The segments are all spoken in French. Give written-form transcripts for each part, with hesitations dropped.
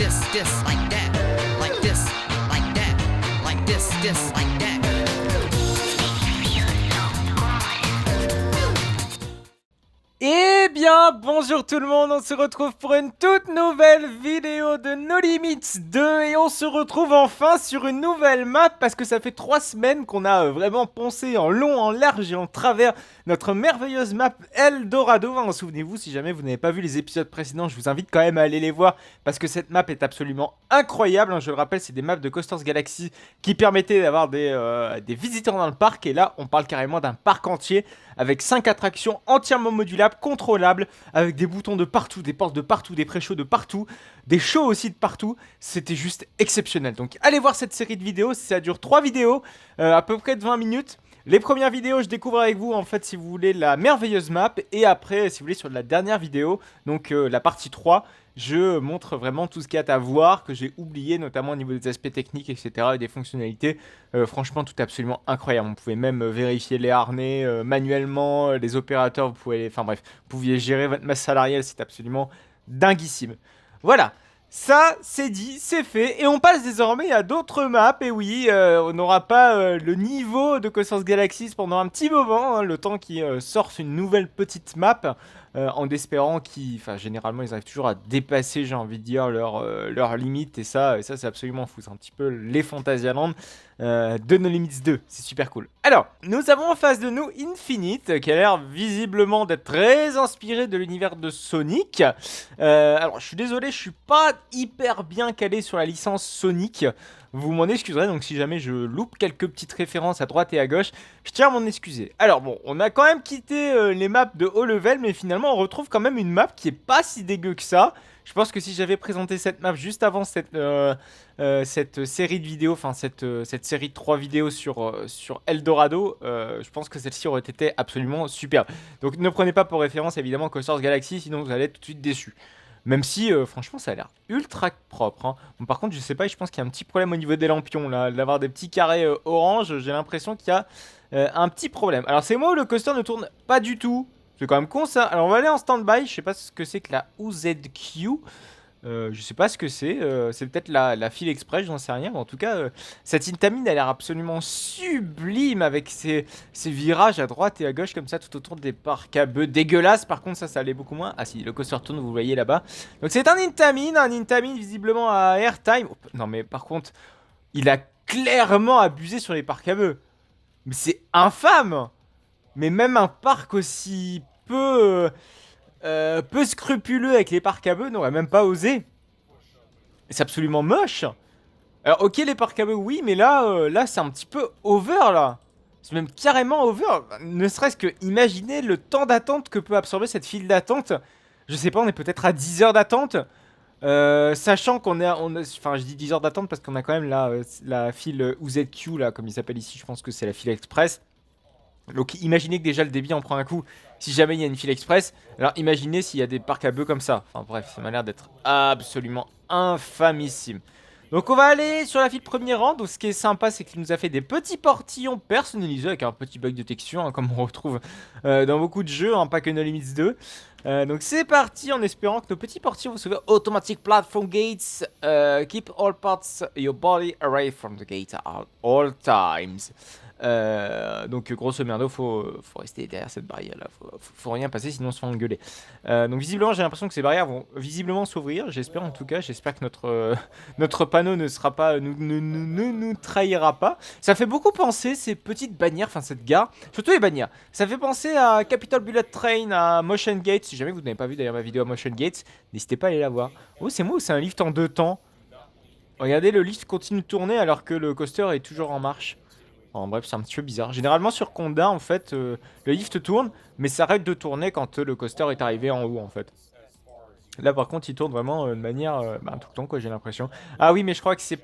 like that, like this, like that, like this, like that. Eh bien, bonjour tout le monde, on se retrouve pour une toute nouvelle vidéo de No Limits 2 et on se retrouve enfin sur une nouvelle map parce que ça fait 3 semaines qu'on a vraiment poncé en long, en large et en travers notre merveilleuse map Eldorado. Enfin, souvenez-vous, si jamais vous n'avez pas vu les épisodes précédents, je vous invite quand même à aller les voir parce que cette map est absolument incroyable. Je le rappelle, c'est des maps de Coasters Galaxy qui permettaient d'avoir des visiteurs dans le parc et là, on parle carrément d'un parc entier avec 5 attractions entièrement modulables, contrôlables, avec des boutons de partout, des portes de partout, des pré-shows de partout, des shows aussi de partout. C'était juste exceptionnel. Donc allez voir cette série de vidéos, ça dure 3 vidéos, à peu près de 20 minutes. Les premières vidéos, je découvre avec vous, en fait, si vous voulez, la merveilleuse map. Et après, si vous voulez, sur la dernière vidéo, donc la partie 3, je montre vraiment tout ce qu'il y a à voir, que j'ai oublié, notamment au niveau des aspects techniques, etc. et des fonctionnalités. Franchement, tout est absolument incroyable. Vous pouvez même vérifier les harnais manuellement, les opérateurs, vous pouvez... Enfin bref, vous pouviez gérer votre masse salariale, c'est absolument dinguissime. Voilà. Ça, c'est dit, c'est fait, et on passe désormais à d'autres maps, et oui, on n'aura pas le niveau de Coasters Galaxy pendant un petit moment, hein, le temps qu'ils sortent une nouvelle petite map, en espérant qu'ils, enfin généralement ils arrivent toujours à dépasser, j'ai envie de dire, leur limite, et ça c'est absolument fou, c'est un petit peu les Phantasialand de No Limits 2, c'est super cool. Alors, nous avons en face de nous Infinite, qui a l'air visiblement d'être très inspiré de l'univers de Sonic. Alors, je suis désolé, je suis pas hyper bien calé sur la licence Sonic. Vous m'en excuserez, donc si jamais je loupe quelques petites références à droite et à gauche, je tiens à m'en excuser. Alors bon, on a quand même quitté les maps de haut level, mais finalement on retrouve quand même une map qui est pas si dégueu que ça. Je pense que si j'avais présenté cette map juste avant cette série de vidéos, enfin cette série de 3 vidéos sur Eldorado, je pense que celle-ci aurait été absolument superbe. Donc ne prenez pas pour référence évidemment Coasters Galaxy, sinon vous allez être tout de suite déçus. Même si, franchement, ça a l'air ultra propre. Hein. Bon, par contre, je sais pas, je pense qu'il y a un petit problème au niveau des lampions, là. D'avoir des petits carrés orange, j'ai l'impression qu'il y a un petit problème. Alors, c'est moi où le coaster ne tourne pas du tout. C'est quand même con, ça. Alors, on va aller en stand-by. Je sais pas ce que c'est que la OZQ. Je sais pas ce que c'est. C'est peut-être la file express, j'en sais rien. Mais en tout cas, cette Intamin a l'air absolument sublime avec ses virages à droite et à gauche, comme ça, tout autour des parcs à bœufs dégueulasses. Par contre, ça allait beaucoup moins. Ah si, le coaster tourne, vous le voyez là-bas. Donc, c'est un Intamin visiblement à airtime. Oh, non, mais par contre, il a clairement abusé sur les parcs à bœufs. Mais c'est infâme! Mais même un parc aussi peu scrupuleux avec les parcs à bœufs n'aurait même pas osé. C'est absolument moche. Alors ok les parcs à bœufs oui, mais là c'est un petit peu over là. C'est même carrément over. Ne serait-ce que imaginer le temps d'attente que peut absorber cette file d'attente. Je sais pas, on est peut-être à 10 heures d'attente. Sachant qu'on enfin je dis 10 heures d'attente parce qu'on a quand même la file UZQ là, comme il s'appelle ici, je pense que c'est la file express. Donc imaginez que déjà le débit en prend un coup si jamais il y a une file express. Alors imaginez s'il y a des parcs à bœufs comme ça. Enfin bref, ça m'a l'air d'être absolument infamissime. Donc on va aller sur la file premier rang. Donc ce qui est sympa, c'est qu'il nous a fait des petits portillons personnalisés avec un petit bug de texture, hein, comme on retrouve dans beaucoup de jeux, hein, pas que No Limits 2. Donc c'est parti en espérant que nos petits portillons vont sauver Automatic Platform Gates. Keep all parts your body away from the gate at all times. Donc grosso merdo, faut rester derrière cette barrière là, faut rien passer sinon on se fait engueuler. Donc visiblement j'ai l'impression que ces barrières vont visiblement s'ouvrir, j'espère en tout cas, j'espère que notre panneau ne sera pas, nous trahira pas. Ça fait beaucoup penser ces petites bannières, enfin cette gare, surtout les bannières, ça fait penser à Capital Bullet Train, à Motion Gate, si jamais vous n'avez pas vu d'ailleurs ma vidéo à Motion Gate, n'hésitez pas à aller la voir. Oh c'est moi ou c'est un lift en 2 temps? Regardez le lift continue de tourner alors que le coaster est toujours en marche. En bref, c'est un petit peu bizarre. Généralement sur Conda, en fait, le lift tourne, mais s'arrête de tourner quand le coaster est arrivé en haut, en fait. Là, par contre, il tourne vraiment de manière tout le temps, quoi, j'ai l'impression. Ah oui, mais je crois que c'est...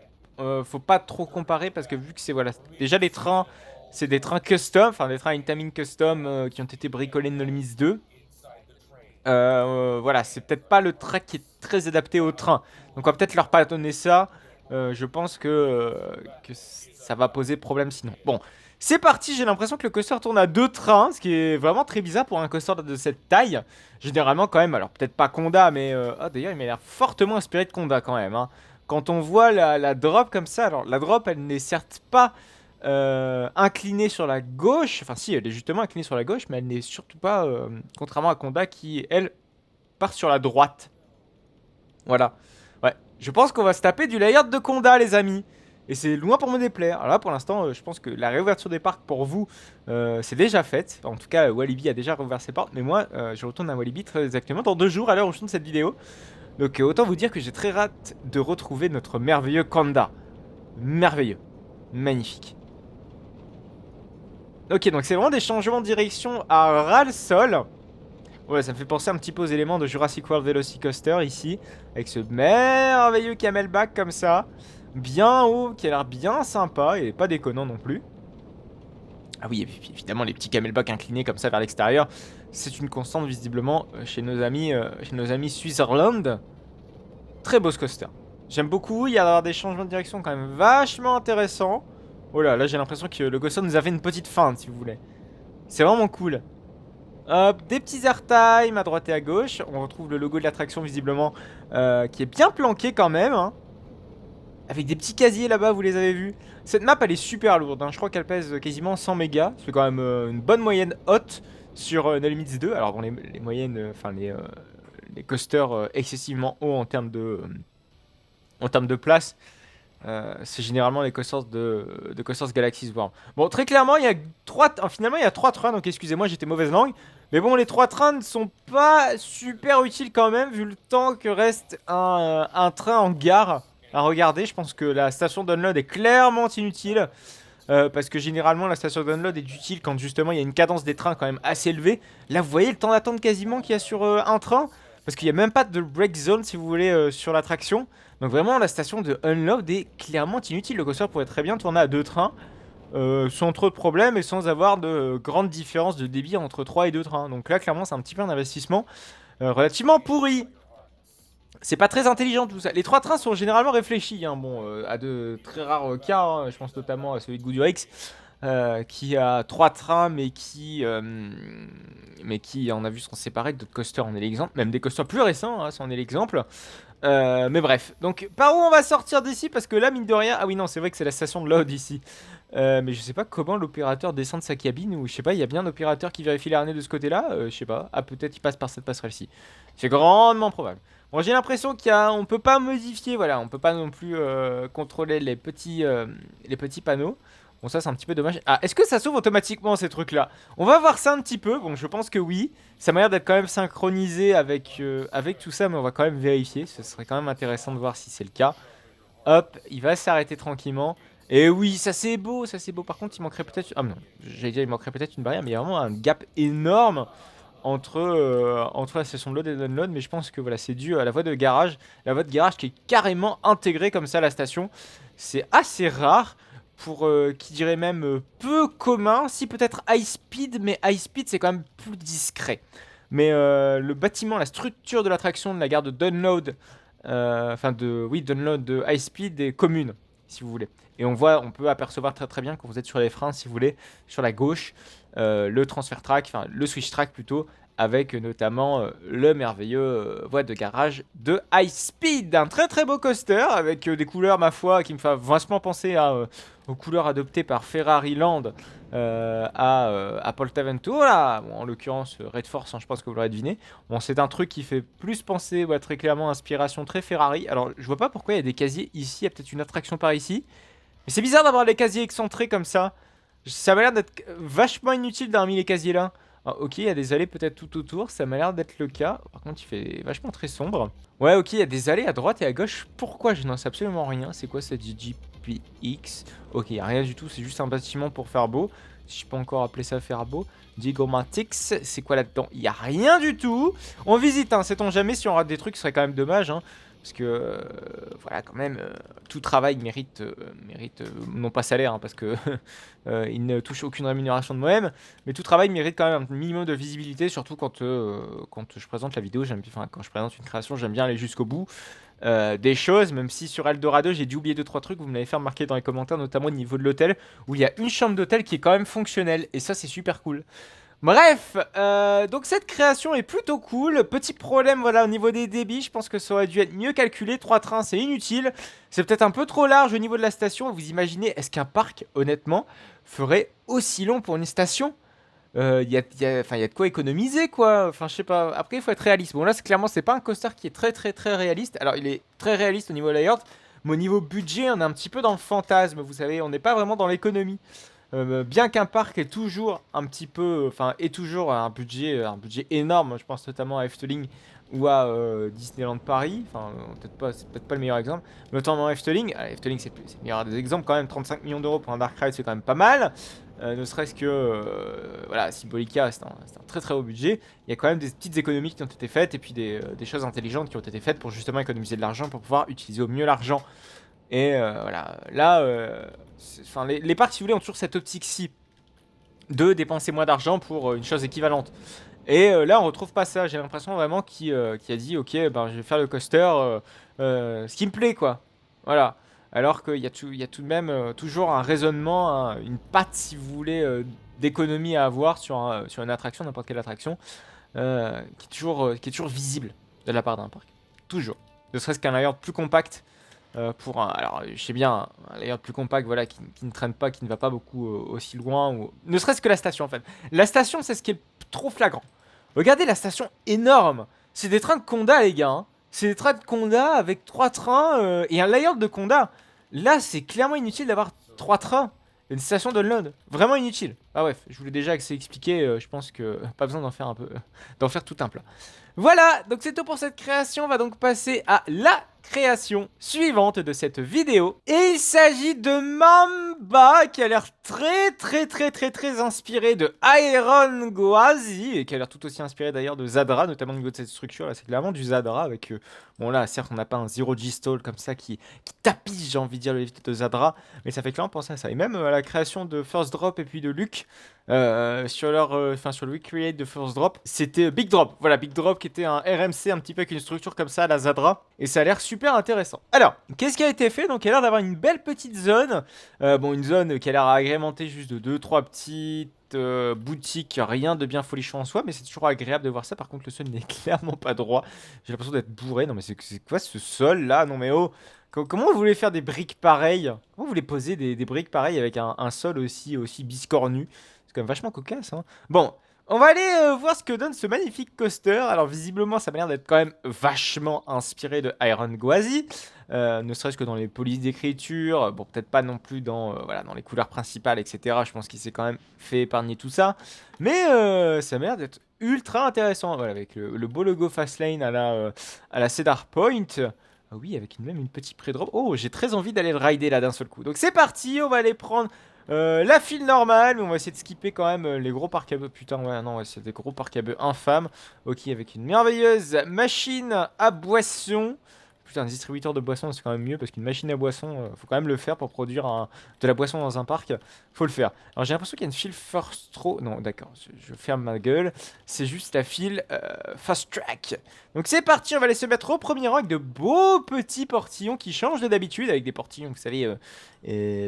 faut pas trop comparer, parce que vu que c'est... Voilà, déjà, les trains, c'est des trains custom, enfin, des trains Intamin custom qui ont été bricolés de No Limits 2. Voilà, c'est peut-être pas le track qui est très adapté au train. Donc, on va peut-être leur pardonner ça. Je pense que ça va poser problème sinon. Bon, C'est parti, j'ai l'impression que le coaster tourne à 2 trains, ce qui est vraiment très bizarre pour un coaster de cette taille. Généralement quand même, alors peut-être pas Conda, mais... Ah d'ailleurs il m'a l'air fortement inspiré de Conda quand même. Hein. Quand on voit la drop comme ça, alors la drop elle n'est certes pas inclinée sur la gauche, enfin si elle est justement inclinée sur la gauche, mais elle n'est surtout pas, contrairement à Conda qui elle part sur la droite. Voilà. Ouais, je pense qu'on va se taper du layout de Conda les amis. Et c'est loin pour me déplaire. Alors là, pour l'instant, je pense que la réouverture des parcs pour vous, c'est déjà faite. En tout cas, Walibi a déjà rouvert ses portes. Mais moi, je retourne à Walibi très exactement dans 2 jours à l'heure où je tourne cette vidéo. Donc autant vous dire que j'ai très hâte de retrouver notre merveilleux Conda. Merveilleux. Magnifique. Ok, donc c'est vraiment des changements de direction à ras le sol. Ouais, ça me fait penser un petit peu aux éléments de Jurassic World Velocicoaster ici. Avec ce merveilleux camelback comme ça. Bien haut, qui a l'air bien sympa et pas déconnant non plus. Ah oui, et puis évidemment les petits camelbacks inclinés comme ça vers l'extérieur, c'est une constante visiblement chez nos amis Switzerland. Très beau ce coaster. J'aime beaucoup, il y a des changements de direction quand même vachement intéressants. Oh là, là j'ai l'impression que le coaster nous a fait une petite feinte si vous voulez. C'est vraiment cool. Hop, des petits airtime à droite et à gauche. On retrouve le logo de l'attraction visiblement qui est bien planqué quand même. Hein. Avec des petits casiers là-bas, vous les avez vus. Cette map, elle est super lourde. Hein. Je crois qu'elle pèse quasiment 100 mégas. C'est quand même une bonne moyenne haute sur No Limits 2. Alors, bon, les moyennes, enfin, les coasters excessivement hauts en termes de place, c'est généralement les coasters de Coasters Galaxy's World. Bon, très clairement, il y a 3... finalement, il y a 3 trains. Donc, excusez-moi, j'étais mauvaise langue. Mais bon, les 3 trains ne sont pas super utiles quand même, vu le temps que reste un train en gare. À regarder, je pense que la station d'unload est clairement inutile parce que généralement la station d'unload est utile quand justement il y a une cadence des trains quand même assez élevée. Là vous voyez le temps d'attente quasiment qu'il y a sur un train parce qu'il n'y a même pas de break zone si vous voulez sur l'attraction. Donc vraiment la station de unload est clairement inutile. Le coaster pourrait très bien tourner à 2 trains sans trop de problèmes et sans avoir de grandes différences de débit entre 3 et 2 trains. Donc là clairement c'est un petit peu un investissement relativement pourri. C'est pas très intelligent tout ça. Les 3 trains sont généralement réfléchis, hein. Bon, à de très rares cas, hein. Je pense notamment à celui de Goodurix, qui a 3 trains, mais qui on a vu sont séparés. D'autres coasters en est l'exemple, même des coasters plus récents, hein, ça en est l'exemple. Mais bref, donc par où on va sortir d'ici? Parce que là, mine de rien, ah oui non, c'est vrai que c'est la station de load ici. Mais je sais pas comment l'opérateur descend de sa cabine, ou je sais pas, il y a bien un opérateur qui vérifie les harnais de ce côté-là, je sais pas. Ah peut-être il passe par cette passerelle-ci. C'est grandement probable. Bon, j'ai l'impression on peut pas modifier, voilà, on peut pas non plus contrôler les petits panneaux. Bon, ça c'est un petit peu dommage. Ah, est-ce que ça s'ouvre automatiquement ces trucs-là? On va voir ça un petit peu. Bon, je pense que oui. Ça m'a l'air d'être quand même synchronisé avec tout ça, mais on va quand même vérifier. Ce serait quand même intéressant de voir si c'est le cas. Hop, il va s'arrêter tranquillement. Et oui, ça c'est beau, ça c'est beau. Par contre, il manquerait peut-être... Ah non, j'allais dire il manquerait peut-être une barrière, mais il y a vraiment un gap énorme entre la station de load et d'unload, mais je pense que voilà, c'est dû à la voie de garage. La voie de garage qui est carrément intégrée comme ça à la station. C'est assez rare pour, qui dirait même peu commun. Si peut-être high speed, mais high speed c'est quand même plus discret. Mais le bâtiment, la structure de l'attraction de la gare de Dunload, Dunload de high speed est commune, si vous voulez. Et on peut apercevoir très très bien quand vous êtes sur les freins, si vous voulez, sur la gauche, le transfer track, enfin le switch track plutôt, avec notamment le merveilleux voie de garage de High Speed. Un très très beau coaster avec des couleurs, ma foi, qui me font vachement penser aux couleurs adoptées par Ferrari Land à Portaventura. Bon, en l'occurrence Red Force, hein, je pense que vous l'aurez deviné. Bon, c'est un truc qui fait plus penser, très clairement, inspiration très Ferrari. Alors, je vois pas pourquoi il y a des casiers ici, il y a peut-être une attraction par ici. Mais c'est bizarre d'avoir les casiers excentrés comme ça. Ça m'a l'air d'être vachement inutile d'avoir mis les casiers là. Alors, ok, il y a des allées peut-être tout autour, ça m'a l'air d'être le cas. Par contre, il fait vachement très sombre. Ouais, ok, il y a des allées à droite et à gauche. Pourquoi? Je n'en sais absolument rien. C'est quoi cette GPX? Ok, il n'y a rien du tout, c'est juste un bâtiment pour faire beau. Si je peux encore appeler ça faire beau. Digomatics, c'est quoi là-dedans? Il n'y a rien du tout. On visite, hein, sait-on jamais, si on rate des trucs, ce serait quand même dommage, hein. Parce que, voilà, quand même, tout travail mérite, non pas salaire, hein, parce que il ne touche aucune rémunération de moi-même, mais tout travail mérite quand même un minimum de visibilité, surtout quand je présente la vidéo, enfin, quand je présente une création, j'aime bien aller jusqu'au bout des choses, même si sur Eldorado, j'ai dû oublier 2-3 trucs, vous me l'avez fait remarquer dans les commentaires, notamment au niveau de l'hôtel, où il y a une chambre d'hôtel qui est quand même fonctionnelle, et ça, c'est super cool. Bref, donc cette création est plutôt cool. Petit problème, voilà, au niveau des débits, je pense que ça aurait dû être mieux calculé. 3 trains, c'est inutile. C'est peut-être un peu trop large au niveau de la station. Vous imaginez, est-ce qu'un parc, honnêtement, ferait aussi long pour une station? y a de quoi économiser, quoi. Enfin, je sais pas. Après, il faut être réaliste. Bon, là, clairement, c'est pas un coaster qui est très réaliste. Alors, il est très réaliste au niveau layout, mais au niveau budget, on est un petit peu dans le fantasme, vous savez. On n'est pas vraiment dans l'économie. Bien qu'un parc est toujours un petit peu, enfin, est toujours un budget énorme. Je pense notamment à Efteling ou à Disneyland Paris. Enfin, c'est peut-être pas le meilleur exemple, mais notamment Efteling. Efteling, c'est le meilleur des exemples quand même. 35 millions d'euros pour un Dark Ride, c'est quand même pas mal. Ne serait-ce que, voilà, Symbolica, c'est un très haut budget. Il y a quand même des petites économies qui ont été faites et puis des choses intelligentes qui ont été faites pour justement économiser de l'argent, pour pouvoir utiliser au mieux l'argent. Et voilà, là, enfin, les parcs, si vous voulez, ont toujours cette optique-ci de dépenser moins d'argent pour une chose équivalente. Et là, on retrouve pas ça. J'ai l'impression vraiment qu'il a dit, ok, ben, je vais faire le coaster, ce qui me plaît, quoi. Voilà. Alors qu'il y a tout de même toujours un raisonnement, une patte, si vous voulez, d'économie à avoir sur une attraction, n'importe quelle attraction, qui est toujours visible de la part d'un parc. Toujours. Ne serait-ce qu'un layout plus compact. Alors, je sais bien, un layout plus compact, voilà, qui ne traîne pas, qui ne va pas beaucoup aussi loin, ou ne serait-ce que la station en fait. La station, c'est ce qui est trop flagrant. Regardez la station énorme. C'est des trains de Conda, les gars. Hein. C'est des trains de Conda avec 3 trains et un layout de Conda. Là, c'est clairement inutile d'avoir 3 trains. Une station d'unload. Vraiment inutile. Ah bref, je vous l'ai déjà assez expliqué. Je pense que pas besoin d'en faire d'en faire tout un plat. Voilà, donc c'est tout pour cette création. On va donc passer à la création suivante de cette vidéo. Et il s'agit de Mamba, qui a l'air très inspiré de Iron Gwazi, et qui a l'air tout aussi inspiré d'ailleurs de Zadra, notamment au niveau de cette structure. Là, c'est clairement du Zadra avec... bon là, certes, on n'a pas un Zero G-Stall comme ça qui tapisse, j'ai envie de dire, le lift de Zadra, mais ça fait clairement penser à ça. Et même à la création de First Drop et puis de Luke, sur le Recreate de First Drop, c'était Big Drop. Voilà, Big Drop qui était un RMC un petit peu avec une structure comme ça à la Zadra, et ça a l'air super intéressant. Alors, qu'est-ce qui a été fait? Donc, il a l'air d'avoir une belle petite zone, une zone qui a l'air agrémentée juste de 2-3 petites boutiques, rien de bien folichon en soi, mais c'est toujours agréable de voir ça. Par contre, le sol n'est clairement pas droit. J'ai l'impression d'être bourré. Non, mais c'est quoi ce sol là? Non, mais oh, comment vous voulez faire des briques pareilles? Comment vous voulez poser des briques pareilles avec un sol aussi biscornu? C'est quand même vachement cocasse, hein. Bon, on va aller voir ce que donne ce magnifique coaster. Alors visiblement, ça m'a l'air d'être quand même vachement inspiré de Iron Gwazi. Ne serait-ce que dans les polices d'écriture. Bon, peut-être pas non plus dans les couleurs principales, etc. Je pense qu'il s'est quand même fait épargner tout ça. Mais ça m'a l'air d'être ultra intéressant. Voilà, avec le beau logo Fastlane à la Cedar Point. Ah oui, avec même une petite pré-drop. Oh, j'ai très envie d'aller le rider là d'un seul coup. Donc c'est parti, on va aller prendre la file normale, mais on va essayer de skipper quand même les gros parcs à bœufs. Putain, ouais, non, c'est des gros parcs à bœufs infâmes. Ok, avec une merveilleuse machine à boisson. Putain, un distributeur de boissons, c'est quand même mieux parce qu'une machine à boisson, faut quand même le faire pour produire de la boisson dans un parc. Faut le faire. Alors j'ai l'impression qu'il y a une file First Row. Non, d'accord, je ferme ma gueule. C'est juste la file Fast Track. Donc c'est parti, on va aller se mettre au premier rang avec de beaux petits portillons qui changent de d'habitude. Avec des portillons, vous savez,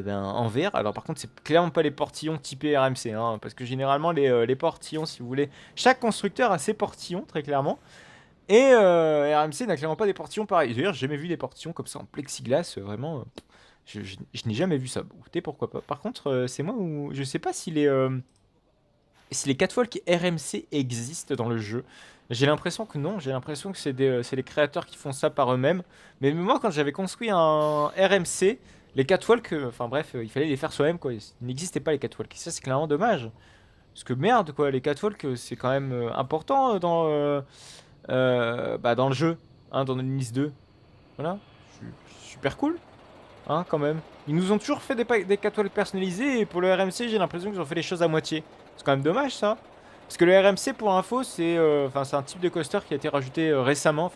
en verre. Alors par contre, c'est clairement pas les portillons typés RMC. Hein, parce que généralement, les portillons, si vous voulez, chaque constructeur a ses portillons, très clairement. Et RMC n'a clairement pas des portillons pareils. D'ailleurs, j'ai jamais vu des portillons comme ça en plexiglas, vraiment. Je n'ai jamais vu ça. Bon, écoutez, pourquoi pas. Par contre, c'est moi où je sais pas si les catwalks RMC existent dans le jeu. J'ai l'impression que non. J'ai l'impression que c'est les créateurs qui font ça par eux-mêmes. Mais moi, quand j'avais construit un RMC, les catwalks, enfin bref, il fallait les faire soi-même, quoi. Il n'existait pas les catwalks. Et ça, c'est clairement dommage. Parce que merde, quoi, les catwalks, c'est quand même important dans le jeu, hein, dans Nice 2. Voilà, super cool, hein, quand même. Ils nous ont toujours fait des catwalks personnalisés, et pour le RMC, j'ai l'impression qu'ils ont fait les choses à moitié. C'est quand même dommage, ça. Parce que le RMC, pour info, c'est un type de coaster qui a été rajouté récemment,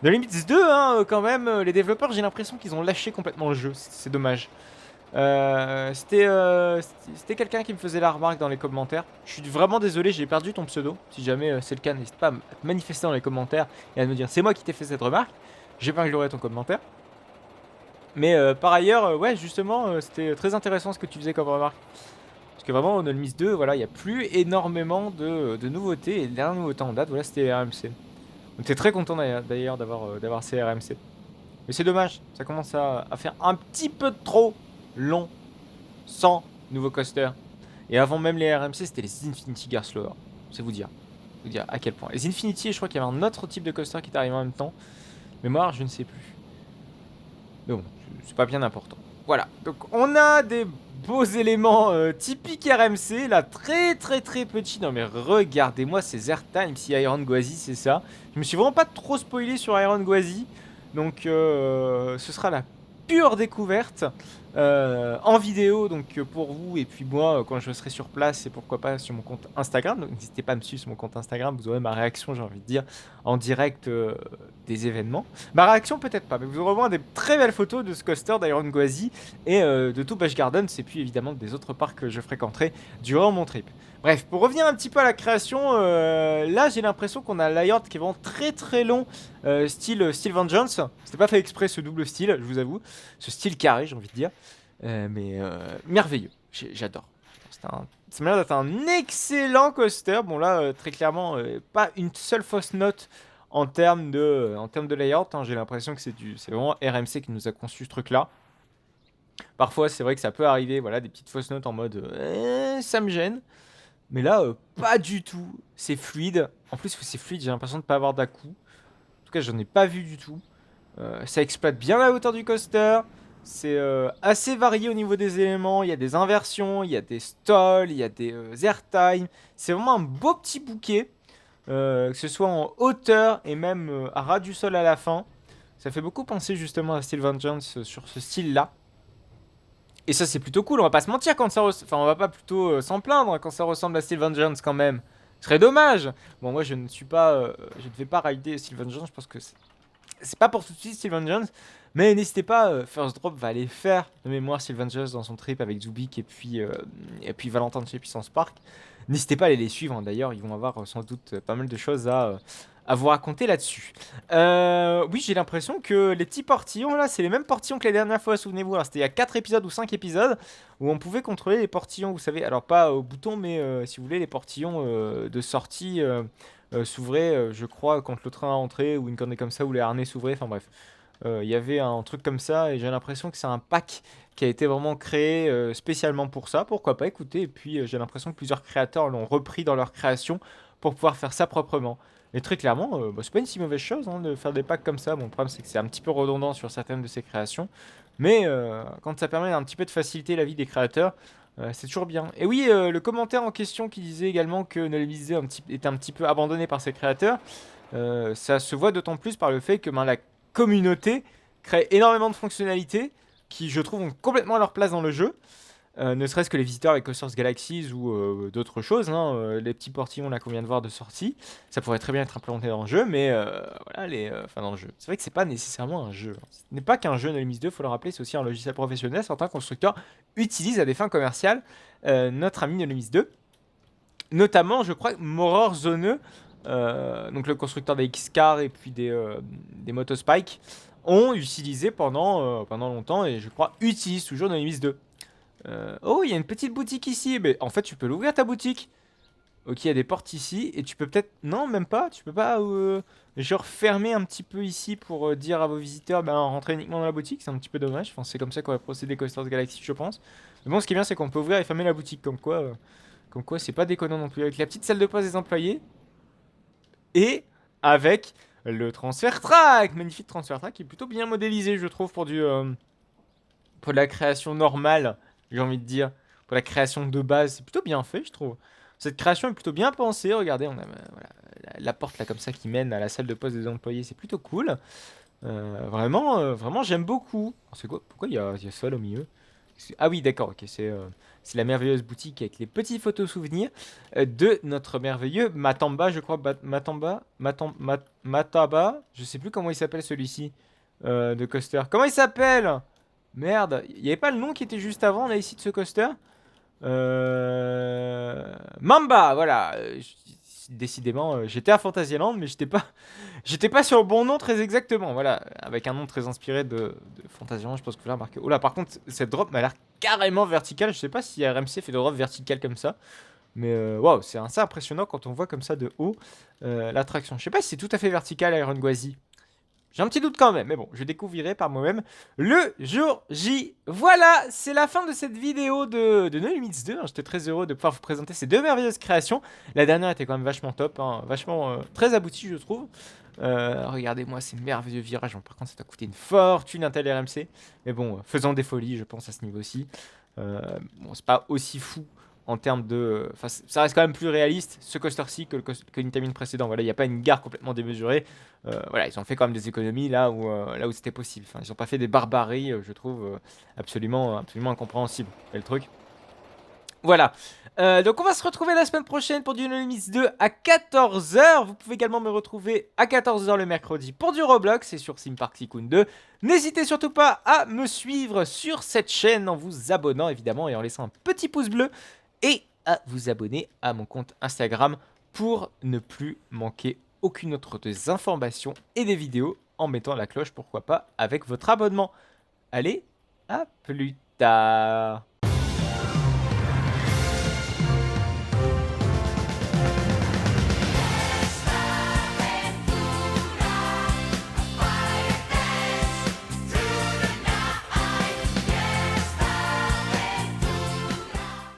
No Limits 2, hein, quand même, les développeurs, j'ai l'impression qu'ils ont lâché complètement le jeu. C'est dommage. C'était quelqu'un qui me faisait la remarque dans les commentaires. Je suis vraiment désolé, j'ai perdu ton pseudo. Si jamais c'est le cas, n'hésite pas à me manifester dans les commentaires et à me dire c'est moi qui t'ai fait cette remarque. J'ai pas ignoré ton commentaire. Mais par ailleurs, ouais, justement, c'était très intéressant ce que tu faisais comme remarque. Parce que vraiment, No Limits 2, voilà, il n'y a plus énormément de nouveautés. Et les dernières nouveautés en date, voilà, c'était RMC. On était très content d'ailleurs d'avoir ces RMC. Mais c'est dommage, ça commence à faire un petit peu trop long sans nouveau coaster. Et avant même les RMC, c'était les Infinity Gear Slower. C'est vous dire à quel point. Les Infinity, je crois qu'il y avait un autre type de coaster qui est arrivé en même temps. Mémoire, je ne sais plus. Mais bon, c'est pas bien important. Voilà, donc on a des beaux éléments typiques RMC, là, très petit. Non mais regardez-moi ces airtime, si Iron Gwazi c'est ça. Je me suis vraiment pas trop spoilé sur Iron Gwazi, donc ce sera la pure découverte en vidéo, donc pour vous et puis moi quand je serai sur place et pourquoi pas sur mon compte Instagram. Donc n'hésitez pas à me suivre sur mon compte Instagram, vous aurez ma réaction, j'ai envie de dire, en direct des événements. Ma réaction peut-être pas, mais vous aurez au moins des très belles photos de ce coaster d'Iron Gwazi et de tout Busch Gardens et puis évidemment des autres parcs que je fréquenterai durant mon trip. Bref, pour revenir un petit peu à la création, là j'ai l'impression qu'on a un layout qui est vraiment très long, style Vengeance. C'était pas fait exprès ce double style, je vous avoue, ce style carré j'ai envie de dire, mais merveilleux, j'adore. Ça m'a l'air d'être un excellent coaster. Bon là, très clairement, pas une seule fausse note en termes de layout, hein. J'ai l'impression que c'est vraiment RMC qui nous a conçu ce truc-là. Parfois, c'est vrai que ça peut arriver, voilà, des petites fausses notes en mode ça me gêne. Mais là, pas du tout. C'est fluide. En plus, c'est fluide, j'ai l'impression de pas avoir d'à-coup. En tout cas, j'en ai pas vu du tout. Ça exploite bien la hauteur du coaster. C'est assez varié au niveau des éléments. Il y a des inversions, il y a des stalls, il y a des airtime. C'est vraiment un beau petit bouquet. Que ce soit en hauteur et même à ras du sol à la fin. Ça fait beaucoup penser justement à Steel Vengeance sur ce style-là. Et ça, c'est plutôt cool, on va pas se mentir quand ça enfin, on va pas plutôt s'en plaindre quand ça ressemble à Steel Vengeance quand même. Ce serait dommage. Bon, moi, je ne suis pas... je ne vais pas rider Steel Vengeance, je pense que c'est pas pour tout de suite Steel Vengeance. Mais n'hésitez pas, First Drop va aller faire de mémoire Steel Vengeance dans son trip avec Zubik et puis Valentin de chez Puissance Park. N'hésitez pas à aller les suivre, hein. D'ailleurs, ils vont avoir sans doute pas mal de choses à vous raconter là-dessus. Oui, j'ai l'impression que les petits portillons, là, c'est les mêmes portillons que la dernière fois, souvenez-vous. Alors, c'était il y a 4 épisodes ou 5 épisodes où on pouvait contrôler les portillons, vous savez. Alors, pas au bouton, mais si vous voulez, les portillons de sortie s'ouvraient, je crois, quand le train entrait ou une connerie comme ça, où les harnais s'ouvraient. Enfin, bref. Il y avait un truc comme ça et j'ai l'impression que c'est un pack qui a été vraiment créé spécialement pour ça. Pourquoi pas, écoutez. Et puis, j'ai l'impression que plusieurs créateurs l'ont repris dans leur création pour pouvoir faire ça proprement. Et très clairement, c'est pas une si mauvaise chose hein, de faire des packs comme ça. Bon, le problème, c'est que c'est un petit peu redondant sur certaines de ces créations. Mais quand ça permet un petit peu de faciliter la vie des créateurs, c'est toujours bien. Et oui, le commentaire en question qui disait également que Nolemisé était un petit peu abandonné par ses créateurs, ça se voit d'autant plus par le fait que la communauté crée énormément de fonctionnalités qui, je trouve, ont complètement leur place dans le jeu. Ne serait-ce que les visiteurs avec Coasters Galaxies ou d'autres choses, hein, les petits portillons là qu'on vient de voir de sortie, ça pourrait très bien être implémenté dans le jeu, mais voilà, enfin dans le jeu. C'est vrai que c'est pas nécessairement un jeu. Ce n'est pas qu'un jeu Nolemis 2, faut le rappeler, c'est aussi un logiciel professionnel. Certains constructeurs utilisent à des fins commerciales notre ami Nolemis 2, notamment, je crois, Moror Zoneux, donc le constructeur des X-Car et puis des Motospike, ont utilisé pendant longtemps et je crois utilisent toujours Nolemis 2. Oh, il y a une petite boutique ici. Mais en fait, tu peux l'ouvrir ta boutique. Ok, il y a des portes ici. Et tu peux peut-être. Non, même pas. Tu peux pas. Genre fermer un petit peu ici pour dire à vos visiteurs, ben rentrez uniquement dans la boutique. C'est un petit peu dommage. Enfin, c'est comme ça qu'on va procéder Coasters Galaxy, je pense. Mais bon, ce qui est bien, c'est qu'on peut ouvrir et fermer la boutique. Comme quoi, c'est pas déconnant non plus. Avec la petite salle de poste des employés. Et avec le transfert track. Magnifique transfert track qui est plutôt bien modélisé, je trouve, pour pour de la création normale, j'ai envie de dire. Pour la création de base, c'est plutôt bien fait, je trouve. Cette création est plutôt bien pensée. Regardez, on a voilà, la porte là comme ça qui mène à la salle de poste des employés. C'est plutôt cool. Vraiment, j'aime beaucoup. C'est quoi? Pourquoi il y a sol au milieu? Ah oui, d'accord, ok, c'est la merveilleuse boutique avec les petits photos souvenirs de notre merveilleux Matamba, je crois. Mataba, je sais plus comment il s'appelle celui-ci de coaster. Comment il s'appelle? Merde, il n'y avait pas le nom qui était juste avant là ici de ce coaster? Mamba, voilà. Décidément, j'étais à Fantasyland, mais j'étais pas sur le bon nom très exactement. Voilà, avec un nom très inspiré de Fantasyland, je pense que vous l'avez remarqué. Oh là, par contre, cette drop m'a l'air carrément verticale. Je sais pas si RMC fait de drop verticale comme ça, mais waouh, c'est assez impressionnant quand on voit comme ça de haut l'attraction. Je sais pas si c'est tout à fait vertical à Iron Gwazi. J'ai un petit doute quand même, mais bon, je découvrirai par moi-même le jour J. Voilà, c'est la fin de cette vidéo de No Limits 2. J'étais très heureux de pouvoir vous présenter ces deux merveilleuses créations. La dernière était quand même vachement top, hein, vachement très aboutie, je trouve. Regardez-moi ces merveilleux virages. Bon, par contre, ça t'a coûté une fortune un tel RMC. Mais bon, faisons des folies, je pense, à ce niveau-ci. Bon, c'est pas aussi fou en termes de. Enfin, ça reste quand même plus réaliste, ce coaster-ci, que l'Intamin précédent. Voilà, il n'y a pas une gare complètement démesurée. Voilà, ils ont fait quand même des économies là où c'était possible. Enfin, ils n'ont pas fait des barbaries, je trouve, absolument incompréhensibles. Et le truc. Voilà. Donc on va se retrouver la semaine prochaine pour du No Limits 2 à 14h. Vous pouvez également me retrouver à 14h le mercredi pour du Roblox et sur Sim Park Tycoon 2. N'hésitez surtout pas à me suivre sur cette chaîne en vous abonnant évidemment et en laissant un petit pouce bleu et à vous abonner à mon compte Instagram pour ne plus manquer aucune autre des informations et des vidéos en mettant la cloche, pourquoi pas, avec votre abonnement. Allez, à plus tard.